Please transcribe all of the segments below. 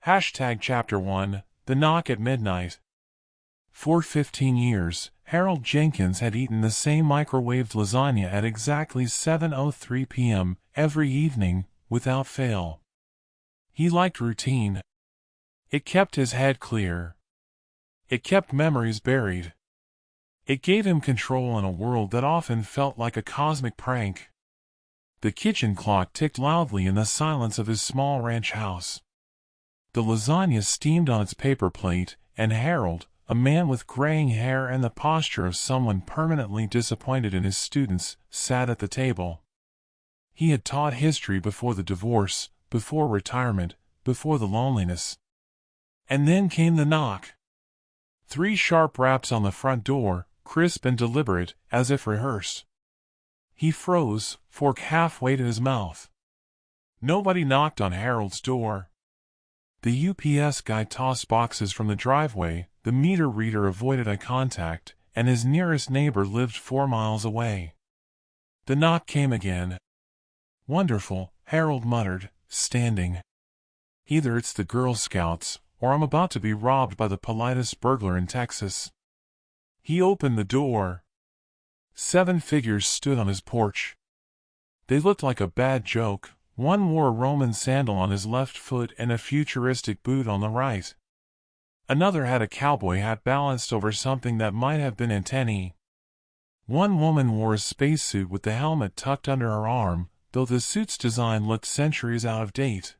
Chapter 1, The Knock at Midnight. For 15 years, Harold Jenkins had eaten the same microwaved lasagna at exactly 7:03 p.m. every evening, without fail. He liked routine. It kept his head clear. It kept memories buried. It gave him control in a world that often felt like a cosmic prank. The kitchen clock ticked loudly in the silence of his small ranch house. The lasagna steamed on its paper plate, and Harold, a man with graying hair and the posture of someone permanently disappointed in his students, sat at the table. He had taught history before the divorce, before retirement, before the loneliness. And then came the knock. 3 sharp raps on the front door, crisp and deliberate, as if rehearsed. He froze, fork halfway to his mouth. Nobody knocked on Harold's door. The UPS guy tossed boxes from the driveway, the meter reader avoided eye contact, and his nearest neighbor lived 4 miles away. The knock came again. "Wonderful," Harold muttered, standing. "Either it's the Girl Scouts, or I'm about to be robbed by the politest burglar in Texas." He opened the door. 7 figures stood on his porch. They looked like a bad joke. One wore a Roman sandal on his left foot and a futuristic boot on the right. Another had a cowboy hat balanced over something that might have been antennae. One woman wore a spacesuit with the helmet tucked under her arm, though the suit's design looked centuries out of date.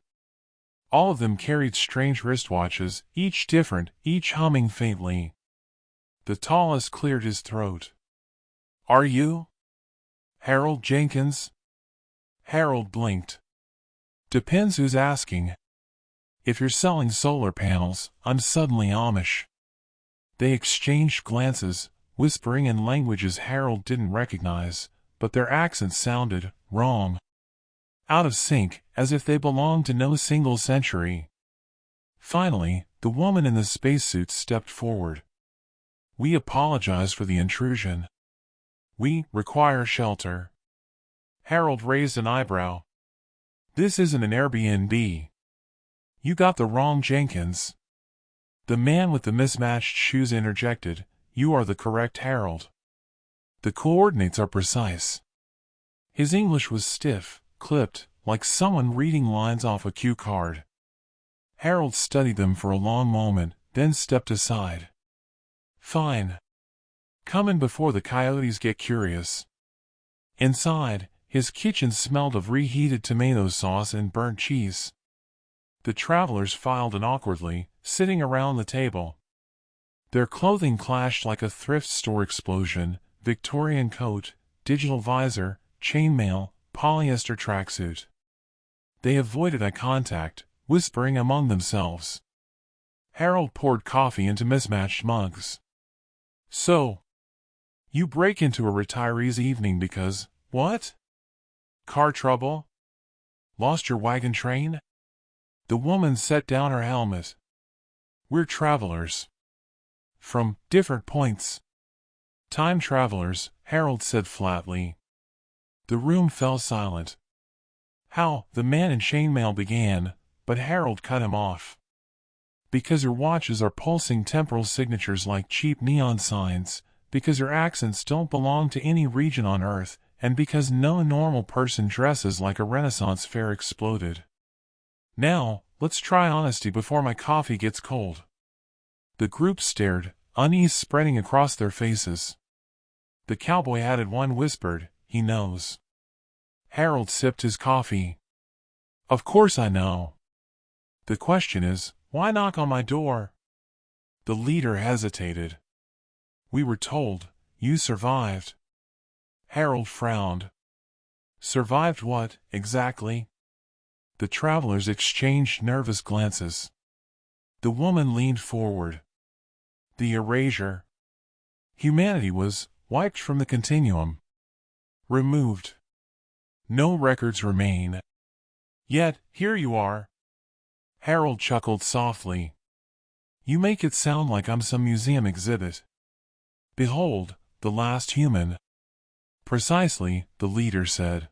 All of them carried strange wristwatches, each different, each humming faintly. The tallest cleared his throat. "Are you Harold Jenkins?" Harold blinked. "Depends who's asking. If you're selling solar panels, I'm suddenly Amish." They exchanged glances, whispering in languages Harold didn't recognize, but their accents sounded wrong. Out of sync, as if they belonged to no single century. Finally, the woman in the spacesuit stepped forward. "We apologize for the intrusion. We require shelter." Harold raised an eyebrow. "This isn't an Airbnb. You got the wrong Jenkins." The man with the mismatched shoes interjected, "You are the correct Harold. The coordinates are precise." His English was stiff, clipped, like someone reading lines off a cue card. Harold studied them for a long moment, then stepped aside. "Fine. Come in before the coyotes get curious." Inside, his kitchen smelled of reheated tomato sauce and burnt cheese. The travelers filed in awkwardly, sitting around the table. Their clothing clashed like a thrift store explosion: Victorian coat, digital visor, chainmail, polyester tracksuit. They avoided eye contact, whispering among themselves. Harold poured coffee into mismatched mugs. "So, you break into a retiree's evening because, what? Car trouble? Lost your wagon train?" The woman set down her helmet. "We're travelers. From different points. Time travelers," Harold said flatly. The room fell silent. "How?" the man in chainmail began, but Harold cut him off. "Because your watches are pulsing temporal signatures like cheap neon signs, because your accents don't belong to any region on Earth, and because no normal person dresses like a Renaissance fair exploded. Now, let's try honesty before my coffee gets cold." The group stared, unease spreading across their faces. The cowboy hatted one whispered, "He knows." Harold sipped his coffee. "Of course I know. The question is, why knock on my door?" The leader hesitated. "We were told you survived." Harold frowned. "Survived what, exactly?" The travelers exchanged nervous glances. The woman leaned forward. "The erasure. Humanity was wiped from the continuum. Removed. No records remain. Yet, here you are." Harold chuckled softly. "You make it sound like I'm some museum exhibit. Behold, the last human." "Precisely," the leader said.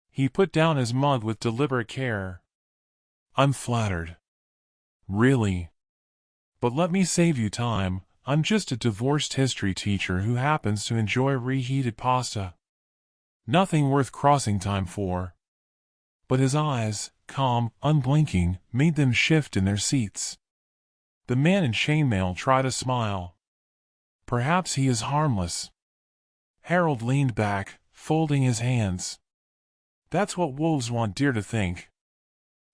He put down his mug with deliberate care. "I'm flattered. Really? But let me save you time. I'm just a divorced history teacher who happens to enjoy reheated pasta. Nothing worth crossing time for. But his eyes, calm, unblinking, made them shift in their seats. The man in chainmail tried a smile. Perhaps he is harmless. Harold leaned back, folding his hands. That's what wolves want deer to think.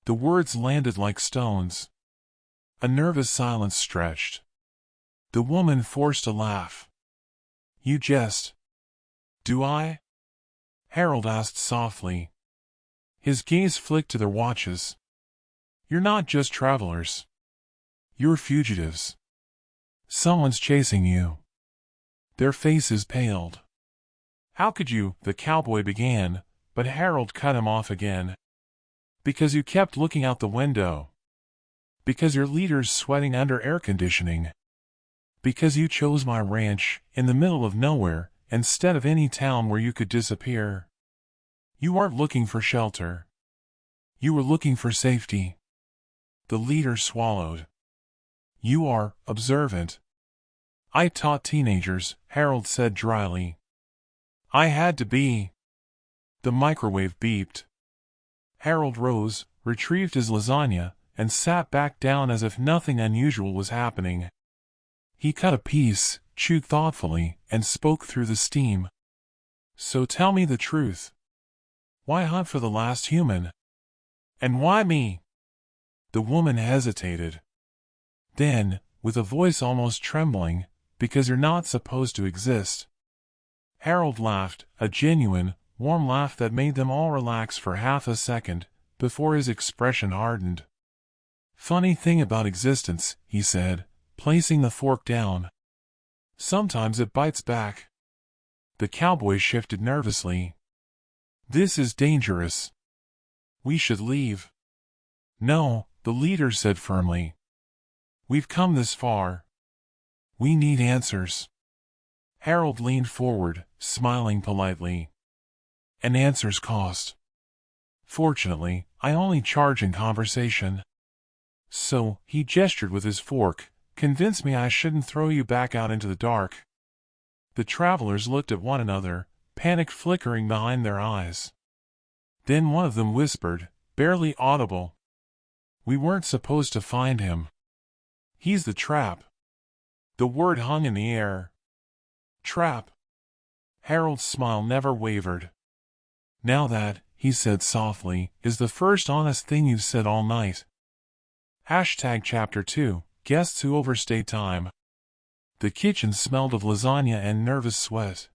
The words landed like stones. A nervous silence stretched. The woman forced a laugh. You jest. Do I? Harold asked softly. His gaze flicked to their watches. You're not just travelers. You're fugitives. Someone's chasing you. Their faces paled. How could you? The cowboy began, but Harold cut him off again. Because you kept looking out the window. Because your leader's sweating under air conditioning. Because you chose my ranch, in the middle of nowhere, instead of any town where you could disappear. You weren't looking for shelter. You were looking for safety. The leader swallowed. You are observant. I taught teenagers, Harold said dryly. I had to be. The microwave beeped. Harold rose, retrieved his lasagna, and sat back down as if nothing unusual was happening. He cut a piece, chewed thoughtfully, and spoke through the steam. So tell me the truth. Why hunt for the last human? And why me? The woman hesitated. Then, with a voice almost trembling, because you're not supposed to exist. Harold laughed, a genuine, warm laugh that made them all relax for half a second, before his expression hardened. Funny thing about existence, he said, placing the fork down. Sometimes it bites back. The cowboy shifted nervously. This is dangerous. We should leave. No, the leader said firmly. We've come this far. We need answers. Harold leaned forward, smiling politely. And answers cost. Fortunately, I only charge in conversation. So, he gestured with his fork, convince me I shouldn't throw you back out into the dark. The travelers looked at one another, panic flickering behind their eyes. Then one of them whispered, barely audible. We weren't supposed to find him. He's the trap. The word hung in the air. Trap. Harold's smile never wavered. Now that, he said softly, is the first honest thing you've said all night. Chapter 2, Guests Who Overstay Time. The kitchen smelled of lasagna and nervous sweat.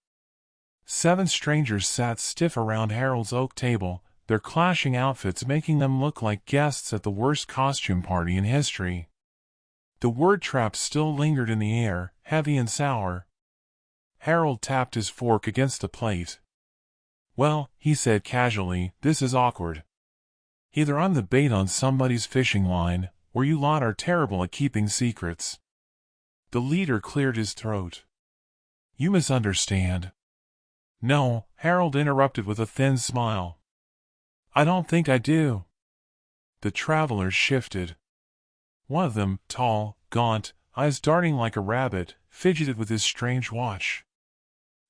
7 strangers sat stiff around Harold's oak table, their clashing outfits making them look like guests at the worst costume party in history. The word trap still lingered in the air, heavy and sour. Harold tapped his fork against the plate. Well, he said casually, this is awkward. Either I'm the bait on somebody's fishing line, or you lot are terrible at keeping secrets. The leader cleared his throat. You misunderstand. No, Harold interrupted with a thin smile. I don't think I do. The travelers shifted. One of them, tall, gaunt, eyes darting like a rabbit, fidgeted with his strange watch.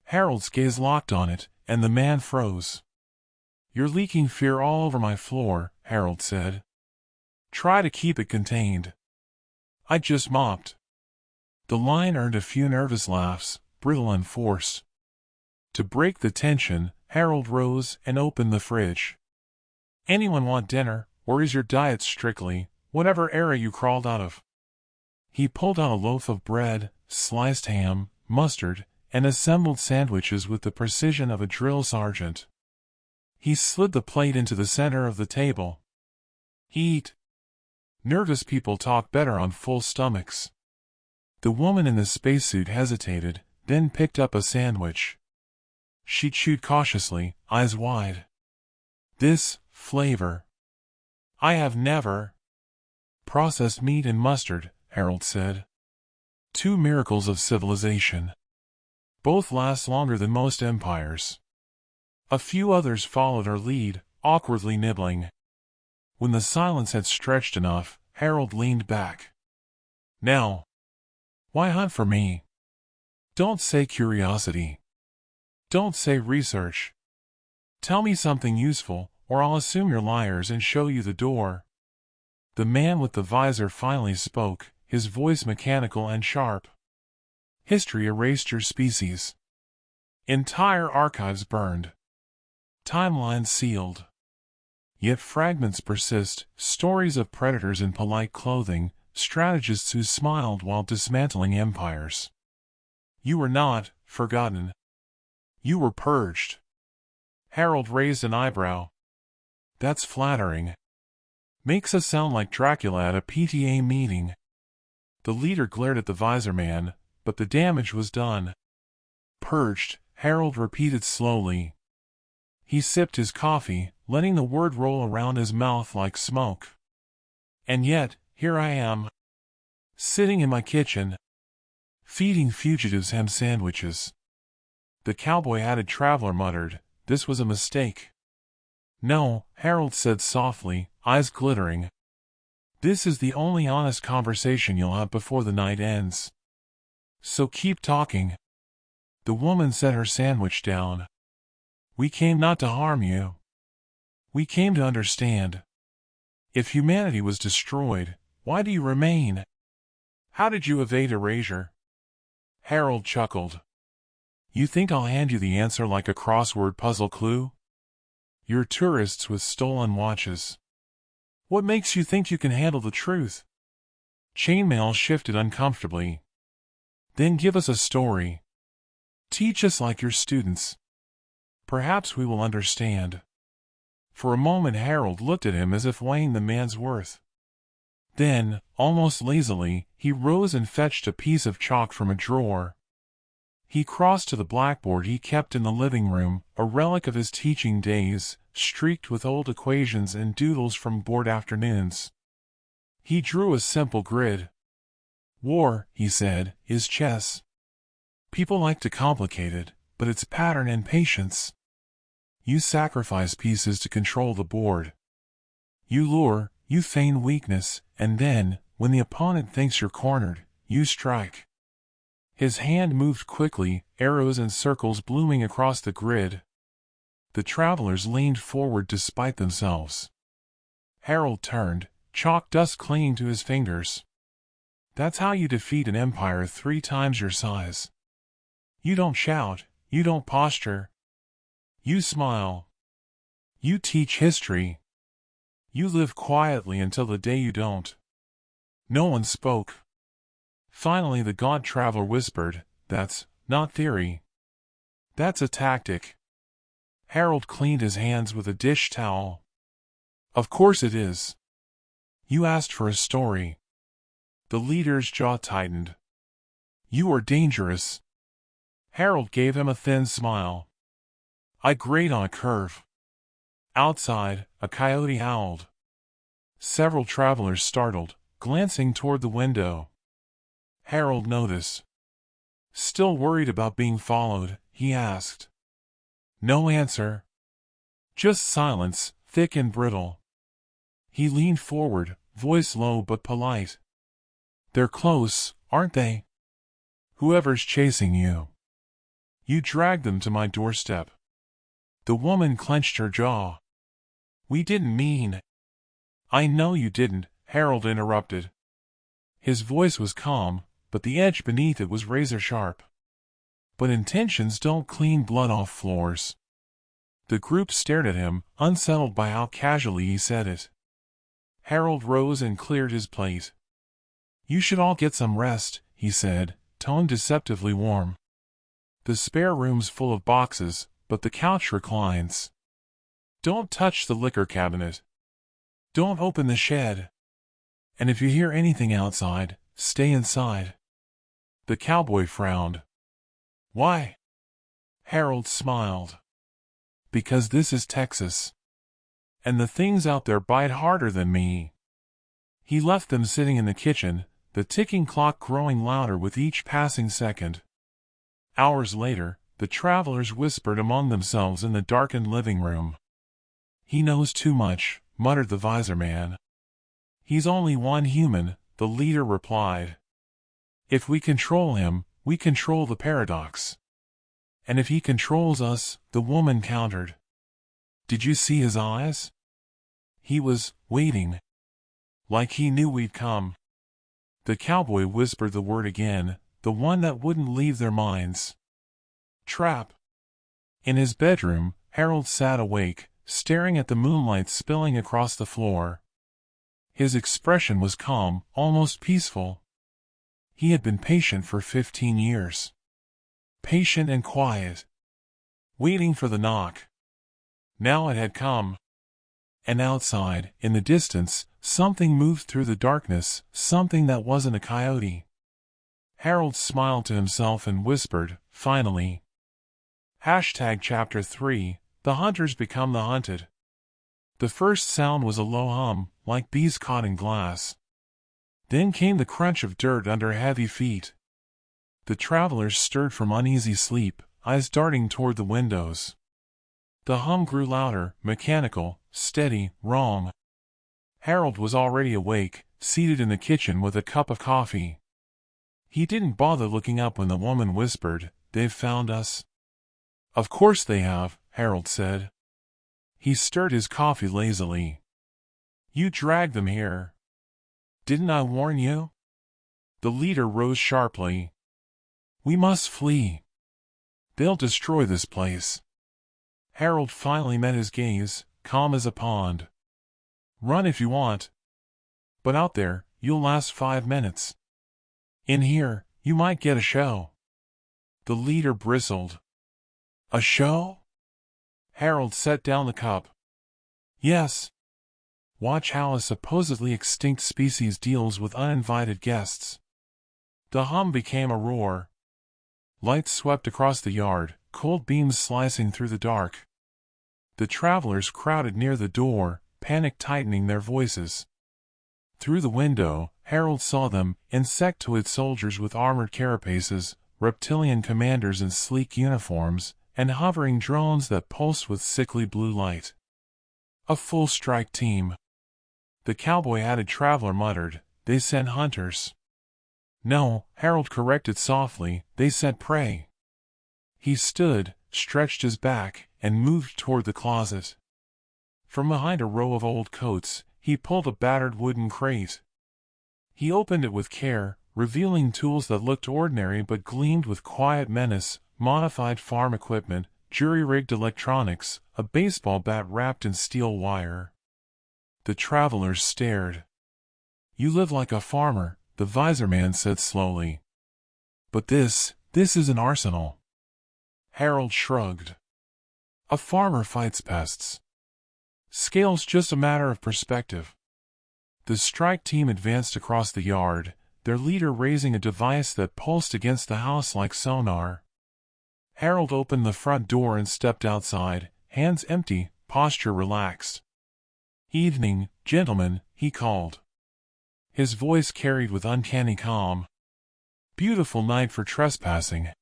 Harold's gaze locked on it, and the man froze. You're leaking fear all over my floor, Harold said. Try to keep it contained. I just mopped. The line earned a few nervous laughs, brittle and forced. To break the tension, Harold rose and opened the fridge. Anyone want dinner, or is your diet strictly, whatever era you crawled out of? He pulled out a loaf of bread, sliced ham, mustard, and assembled sandwiches with the precision of a drill sergeant. He slid the plate into the center of the table. Eat. Nervous people talk better on full stomachs. The woman in the spacesuit hesitated, then picked up a sandwich. She chewed cautiously, eyes wide. This flavor. I have never. Processed meat and mustard, Harold said. 2 miracles of civilization. Both last longer than most empires. A few others followed her lead, awkwardly nibbling. When the silence had stretched enough, Harold leaned back. Now, why hunt for me? Don't say curiosity. Don't say research. Tell me something useful, or I'll assume you're liars and show you the door. The man with the visor finally spoke, his voice mechanical and sharp. History erased your species. Entire archives burned. Timelines sealed. Yet fragments persist, stories of predators in polite clothing, strategists who smiled while dismantling empires. You were not forgotten. You were purged. Harold raised an eyebrow. That's flattering. Makes us sound like Dracula at a PTA meeting. The leader glared at the visor man, but the damage was done. Purged, Harold repeated slowly. He sipped his coffee, letting the word roll around his mouth like smoke. And yet, here I am, sitting in my kitchen, feeding fugitives ham sandwiches. The cowboy-hatted traveler muttered, "This was a mistake." "No," Harold said softly, eyes glittering. "This is the only honest conversation you'll have before the night ends. So keep talking." The woman set her sandwich down. "We came not to harm you. We came to understand. If humanity was destroyed, why do you remain? How did you evade erasure?" Harold chuckled. "You think I'll hand you the answer like a crossword puzzle clue? You're tourists with stolen watches. What makes you think you can handle the truth?" Chainmail shifted uncomfortably. "Then give us a story. Teach us like your students. Perhaps we will understand." For a moment Harold looked at him as if weighing the man's worth. Then, almost lazily, he rose and fetched a piece of chalk from a drawer. He crossed to the blackboard he kept in the living room, a relic of his teaching days, streaked with old equations and doodles from bored afternoons. He drew a simple grid. "War," he said, "is chess. People like to complicate it, but it's pattern and patience. You sacrifice pieces to control the board. You lure, you feign weakness, and then, when the opponent thinks you're cornered, you strike." His hand moved quickly, arrows and circles blooming across the grid. The travelers leaned forward to spite themselves. Harold turned, chalk dust clinging to his fingers. "That's how you defeat an empire 3 times your size. You don't shout, you don't posture. You smile. You teach history. You live quietly until the day you don't." No one spoke. Finally the gaunt traveler whispered, "That's not theory. That's a tactic." Harold cleaned his hands with a dish towel. "Of course it is. You asked for a story." The leader's jaw tightened. "You are dangerous." Harold gave him a thin smile. "I grate on a curve." Outside, a coyote howled. Several travelers startled, glancing toward the window. Harold noticed. "Still worried about being followed?" he asked. No answer. Just silence, thick and brittle. He leaned forward, voice low but polite. "They're close, aren't they? Whoever's chasing you. You dragged them to my doorstep." The woman clenched her jaw. "We didn't mean—" "I know you didn't," Harold interrupted. His voice was calm, but the edge beneath it was razor-sharp. "But intentions don't clean blood off floors." The group stared at him, unsettled by how casually he said it. Harold rose and cleared his plate. "You should all get some rest," he said, tone deceptively warm. "The spare room's full of boxes, but the couch reclines. Don't touch the liquor cabinet. Don't open the shed. And if you hear anything outside, stay inside." The cowboy frowned. "Why?" Harold smiled. "Because this is Texas. And the things out there bite harder than me." He left them sitting in the kitchen, the ticking clock growing louder with each passing second. Hours later, the travelers whispered among themselves in the darkened living room. "He knows too much," muttered the visor man. He's only one human, the leader replied. If we control him, we control the paradox. And if he controls us, the woman countered. Did you see his eyes? He was waiting. Like he knew we'd come. The cowboy whispered the word again, the one that wouldn't leave their minds. Trap. In his bedroom, Harold sat awake, staring at the moonlight spilling across the floor. His expression was calm, almost peaceful. He had been patient for 15 years. Patient and quiet. Waiting for the knock. Now it had come. And outside, in the distance, something moved through the darkness, something that wasn't a coyote. Harold smiled to himself and whispered, finally. Chapter 3, The Hunters Become the Hunted. The first sound was a low hum, like bees caught in glass. Then came the crunch of dirt under heavy feet. The travelers stirred from uneasy sleep, eyes darting toward the windows. The hum grew louder, mechanical, steady, wrong. Harold was already awake, seated in the kitchen with a cup of coffee. He didn't bother looking up when the woman whispered, "They've found us." "Of course they have," Harold said. He stirred his coffee lazily. "You dragged them here. Didn't I warn you?" The leader rose sharply. "We must flee. They'll destroy this place." Harold finally met his gaze, calm as a pond. "Run if you want. But out there, you'll last 5 minutes. In here, you might get a show." The leader bristled. "A show?" Harold set down the cup. "Yes. Watch how a supposedly extinct species deals with uninvited guests." The hum became a roar. Lights swept across the yard, cold beams slicing through the dark. The travelers crowded near the door, panic tightening their voices. Through the window, Harold saw them, insectoid soldiers with armored carapaces, reptilian commanders in sleek uniforms, and hovering drones that pulsed with sickly blue light. A full strike team. The cowboy-hatted traveler muttered, "They sent hunters." "No," Harold corrected softly, "they sent prey." He stood, stretched his back, and moved toward the closet. From behind a row of old coats, he pulled a battered wooden crate. He opened it with care, revealing tools that looked ordinary but gleamed with quiet menace, modified farm equipment, jury-rigged electronics, a baseball bat wrapped in steel wire. The travelers stared. "You live like a farmer," the visor man said slowly. "But this is an arsenal." Harold shrugged. "A farmer fights pests. Scale's just a matter of perspective." The strike team advanced across the yard, their leader raising a device that pulsed against the house like sonar. Harold opened the front door and stepped outside, hands empty, posture relaxed. "Evening, gentlemen," he called. His voice carried with uncanny calm. "Beautiful night for trespassing."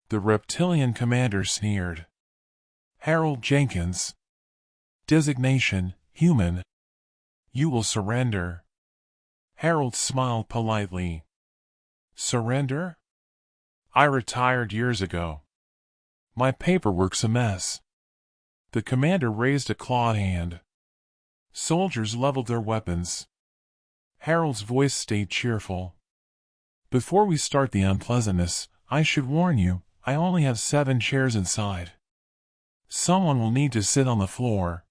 The reptilian commander sneered. "Harold Jenkins. Designation, human. You will surrender." Harold smiled politely. "Surrender? I retired years ago. My paperwork's a mess." The commander raised a clawed hand. Soldiers leveled their weapons. Harold's voice stayed cheerful. "Before we start the unpleasantness, I should warn you, I only have 7 chairs inside. Someone will need to sit on the floor.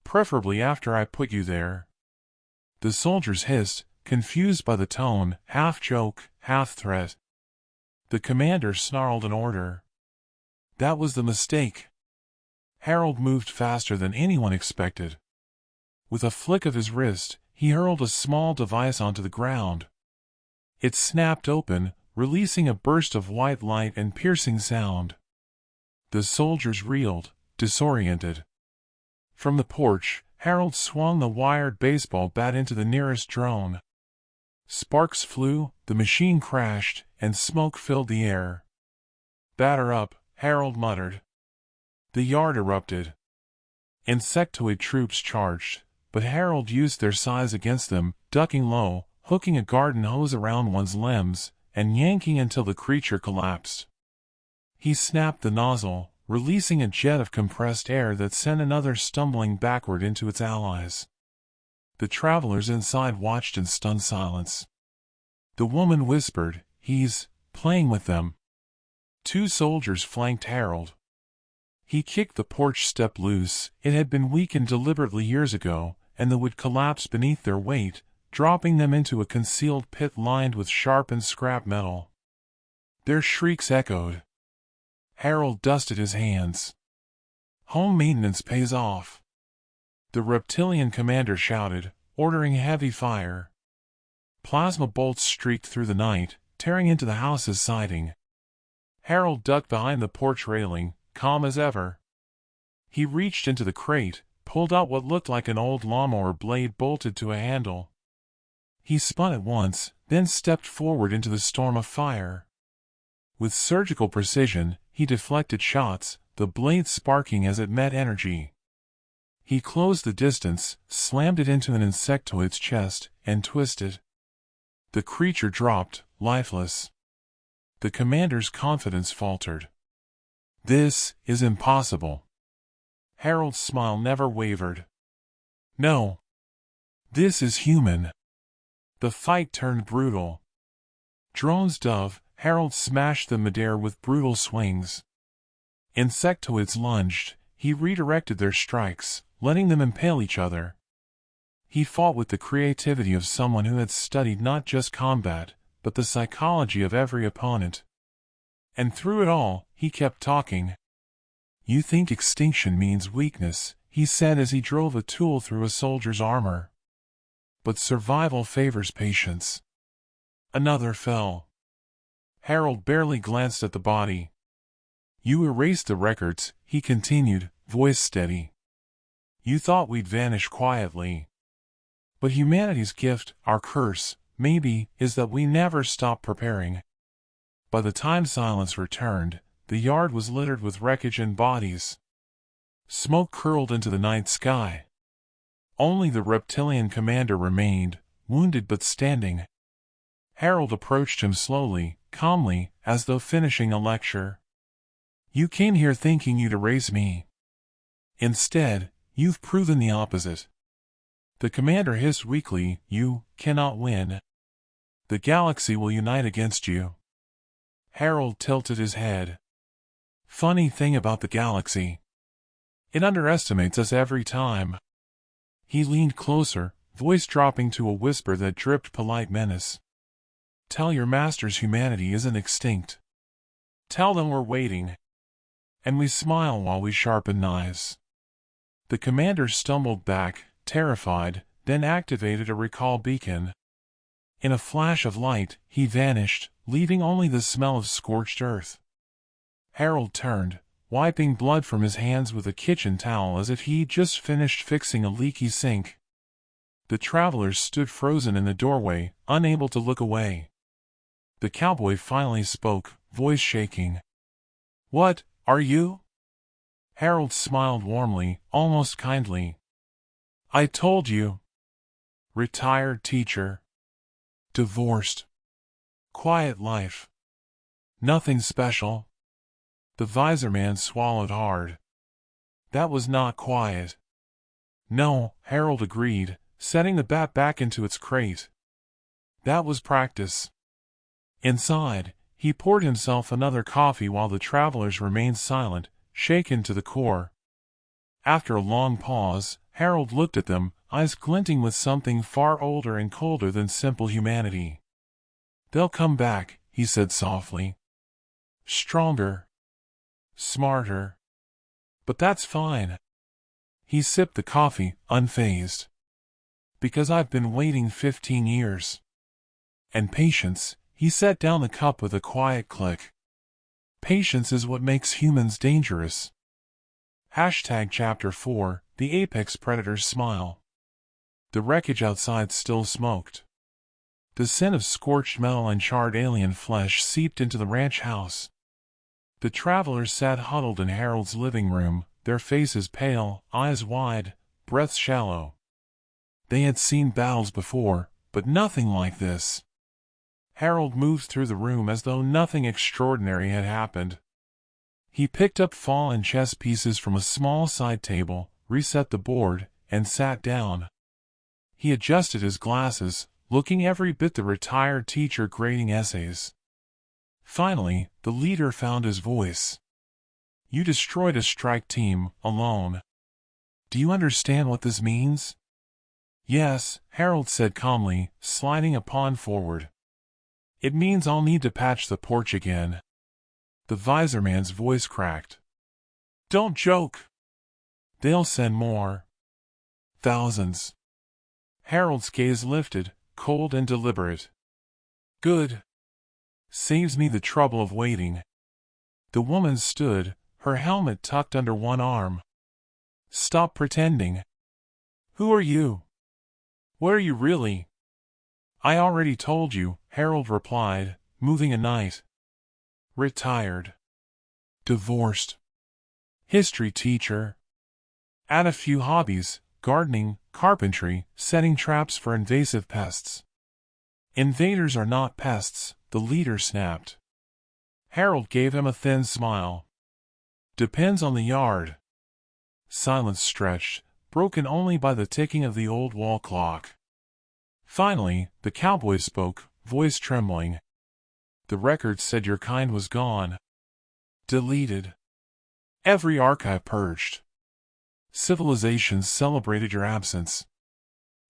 Preferably after I put you there." The soldiers hissed, confused by the tone, half joke, half threat. The commander snarled an order. That was the mistake. Harold moved faster than anyone expected. With a flick of his wrist, he hurled a small device onto the ground. It snapped open, releasing a burst of white light and piercing sound. The soldiers reeled, disoriented. From the porch, Harold swung the wired baseball bat into the nearest drone. Sparks flew, the machine crashed, and smoke filled the air. "Batter up," Harold muttered. The yard erupted. Insectoid troops charged, but Harold used their size against them, ducking low, hooking a garden hose around one's limbs, and yanking until the creature collapsed. He snapped the nozzle, releasing a jet of compressed air that sent another stumbling backward into its allies. The travelers inside watched in stunned silence. The woman whispered, "He's playing with them." Two soldiers flanked Harold. He kicked the porch step loose. It had been weakened deliberately years ago, and the wood collapsed beneath their weight, dropping them into a concealed pit lined with sharpened scrap metal. Their shrieks echoed. Harold dusted his hands. Home maintenance pays off. The reptilian commander shouted, ordering heavy fire. Plasma bolts streaked through the night, tearing into the house's siding. Harold ducked behind the porch railing, calm as ever. He reached into the crate, pulled out what looked like an old lawnmower blade bolted to a handle. He spun it once, then stepped forward into the storm of fire. With surgical precision, he deflected shots, the blade sparking as it met energy. He closed the distance, slammed it into an insectoid's chest, and twisted. The creature dropped, lifeless. The commander's confidence faltered. "This is impossible." Harold's smile never wavered. "No. This is human." The fight turned brutal. Drones dove, Harold smashed the midair with brutal swings. Insectoids lunged, he redirected their strikes, letting them impale each other. He fought with the creativity of someone who had studied not just combat, but the psychology of every opponent. And through it all, he kept talking. "You think extinction means weakness," he said as he drove a tool through a soldier's armor. "But survival favors patience." Another fell. Harold barely glanced at the body. "You erased the records," he continued, voice steady. "You thought we'd vanish quietly. But humanity's gift, our curse, maybe, is that we never stop preparing." By the time silence returned, the yard was littered with wreckage and bodies. Smoke curled into the night sky. Only the reptilian commander remained, wounded but standing. Harold approached him slowly, calmly, as though finishing a lecture. "You came here thinking you'd erase me. Instead, you've proven the opposite." The commander hissed weakly, "You cannot win. The galaxy will unite against you." Harold tilted his head. "Funny thing about the galaxy. It underestimates us every time." He leaned closer, voice dropping to a whisper that dripped polite menace. "Tell your masters humanity isn't extinct. Tell them we're waiting. And we smile while we sharpen knives." The commander stumbled back, terrified, then activated a recall beacon. In a flash of light, he vanished, leaving only the smell of scorched earth. Harold turned, wiping blood from his hands with a kitchen towel as if he'd just finished fixing a leaky sink. The travelers stood frozen in the doorway, unable to look away. The cowboy finally spoke, voice shaking. "What are you?" Harold smiled warmly, almost kindly. "I told you. Retired teacher. Divorced. Quiet life. Nothing special." The visor man swallowed hard. "That was not quiet." "No," Harold agreed, setting the bat back into its crate. "That was practice." Inside, he poured himself another coffee while the travelers remained silent, shaken to the core. After a long pause, Harold looked at them, eyes glinting with something far older and colder than simple humanity. "They'll come back," he said softly. "Stronger. Smarter. But that's fine." He sipped the coffee, unfazed. "Because I've been waiting 15 years. And patience," he set down the cup with a quiet click. "Patience is what makes humans dangerous." Chapter 4, The Apex Predator's Smile. The wreckage outside still smoked. The scent of scorched metal and charred alien flesh seeped into the ranch house. The travelers sat huddled in Harold's living room, their faces pale, eyes wide, breaths shallow. They had seen battles before, but nothing like this. Harold moved through the room as though nothing extraordinary had happened. He picked up fallen chess pieces from a small side table, reset the board, and sat down. He adjusted his glasses, looking every bit the retired teacher grading essays. Finally, the leader found his voice. "You destroyed a strike team, alone. Do you understand what this means?" "Yes," Harold said calmly, sliding a pawn forward. "It means I'll need to patch the porch again." The visorman's voice cracked. "Don't joke. They'll send more. Thousands." Harold's gaze lifted, cold and deliberate. "Good. Saves me the trouble of waiting." The woman stood, her helmet tucked under one arm. "Stop pretending. Who are you? What are you really?" "I already told you," Harold replied, moving a knight. "Retired. Divorced. History teacher. Add a few hobbies, gardening, carpentry, setting traps for invasive pests." "Invaders are not pests," the leader snapped. Harold gave him a thin smile. "Depends on the yard." Silence stretched, broken only by the ticking of the old wall clock. Finally, the cowboy spoke, voice trembling. "The record said your kind was gone. Deleted. Every archive purged. Civilizations celebrated your absence.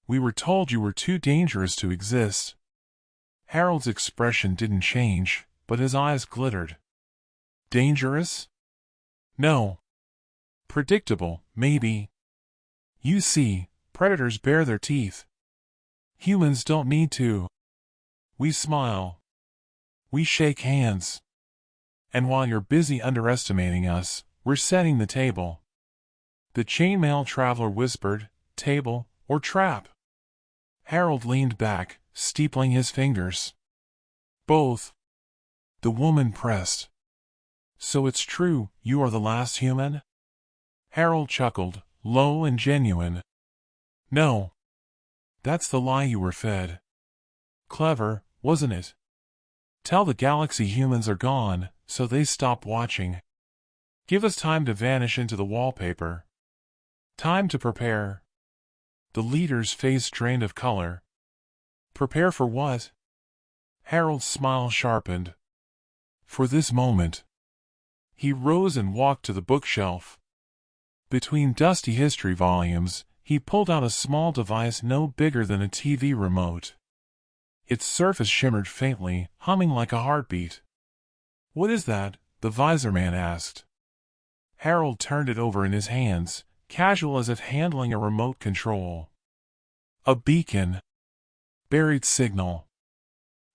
We were told you were too dangerous to exist." Harold's expression didn't change, but his eyes glittered. "Dangerous? No. Predictable, maybe. You see, predators bare their teeth. Humans don't need to. We smile. We shake hands. And while you're busy underestimating us, we're setting the table." The chainmail traveler whispered, "Table, or trap?" Harold leaned back, steepling his fingers. "Both." The woman pressed. "So it's true, you are the last human?" Harold chuckled, low and genuine. "No. That's the lie you were fed. Clever, wasn't it? Tell the galaxy humans are gone, so they stop watching. Give us time to vanish into the wallpaper. Time to prepare." The leader's face drained of color. "Prepare for what?" Harold's smile sharpened. "For this moment." He rose and walked to the bookshelf. Between dusty history volumes, he pulled out a small device no bigger than a TV remote. Its surface shimmered faintly, humming like a heartbeat. "What is that?" the visorman asked. Harold turned it over in his hands, casual as if handling a remote control. "A beacon. Buried signal.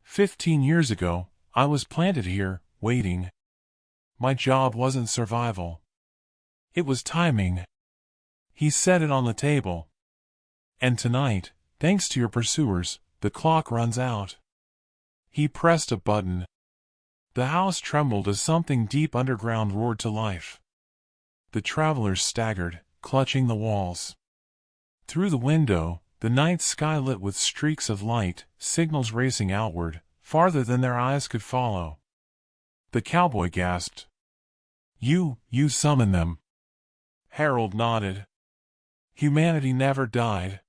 15 years ago, I was planted here, waiting. My job wasn't survival. It was timing." He set it on the table. "And tonight, thanks to your pursuers, the clock runs out." He pressed a button. The house trembled as something deep underground roared to life. The travelers staggered, clutching the walls. Through the window, the night sky lit with streaks of light, signals racing outward, farther than their eyes could follow. The cowboy gasped. You summoned them." Harold nodded. "Humanity never died.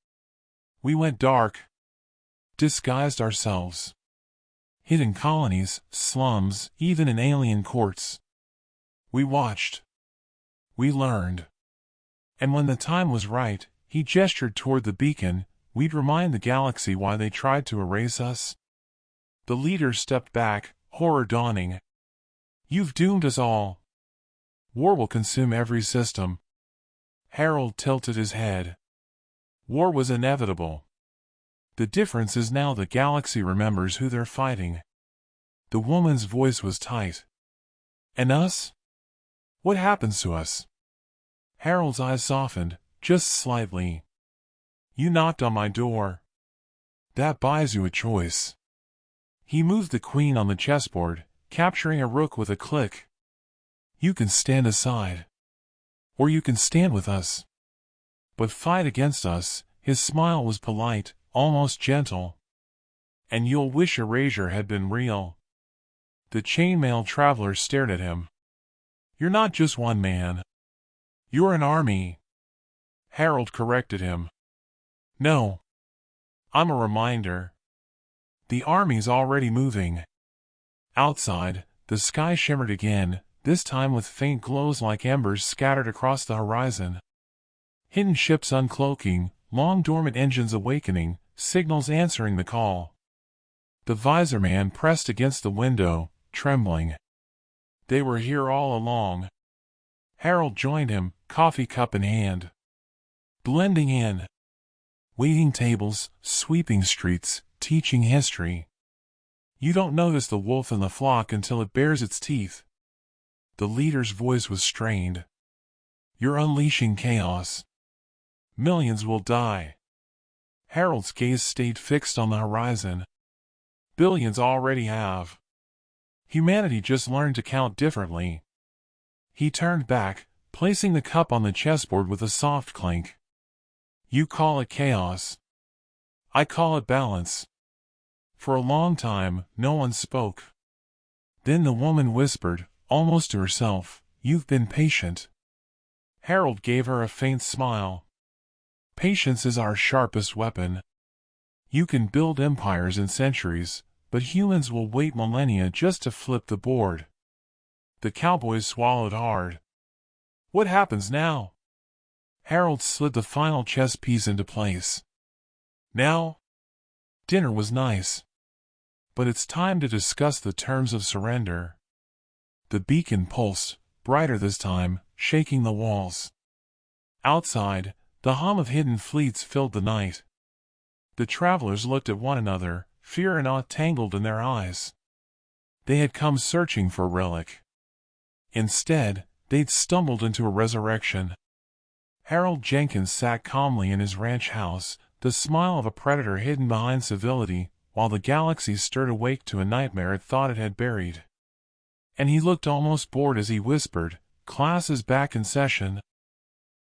We went dark. Disguised ourselves. Hid in colonies, slums, even in alien courts. We watched. We learned. And when the time was right," he gestured toward the beacon, "we'd remind the galaxy why they tried to erase us." The leader stepped back, horror dawning. "You've doomed us all. War will consume every system." Harold tilted his head. "War was inevitable. The difference is now the galaxy remembers who they're fighting." The woman's voice was tight. "And us? What happens to us?" Harold's eyes softened, just slightly. "You knocked on my door. That buys you a choice." He moved the queen on the chessboard, capturing a rook with a click. "You can stand aside. Or you can stand with us. But fight against us, His smile was polite, almost gentle. And you'll wish erasure had been real. The chainmail traveler stared at him. You're not just one man. You're an army. Harold corrected him. No. I'm a reminder. The army's already moving. Outside, the sky shimmered again, this time with faint glows like embers scattered across the horizon. Hidden ships uncloaking, long dormant engines awakening, signals answering the call. The visor man pressed against the window, trembling. They were here all along. Harold joined him, coffee cup in hand. Blending in. Waiting tables, sweeping streets, teaching history. You don't notice the wolf in the flock until it bares its teeth. The leader's voice was strained. You're unleashing chaos. Millions will die. Harold's gaze stayed fixed on the horizon. Billions already have. Humanity just learned to count differently. He turned back, placing the cup on the chessboard with a soft clink. You call it chaos. I call it balance. For a long time, no one spoke. Then the woman whispered, almost to herself, You've been patient. Harold gave her a faint smile. Patience is our sharpest weapon. You can build empires in centuries, but humans will wait millennia just to flip the board. The cowboys swallowed hard. What happens now? Harold slid the final chess piece into place. Now? Dinner was nice. But it's time to discuss the terms of surrender. The beacon pulsed, brighter this time, shaking the walls. Outside, the hum of hidden fleets filled the night. The travelers looked at one another, fear and awe tangled in their eyes. They had come searching for a relic. Instead, they'd stumbled into a resurrection. Harold Jenkins sat calmly in his ranch house, the smile of a predator hidden behind civility, while the galaxy stirred awake to a nightmare it thought it had buried. And he looked almost bored as he whispered, Class is back in session.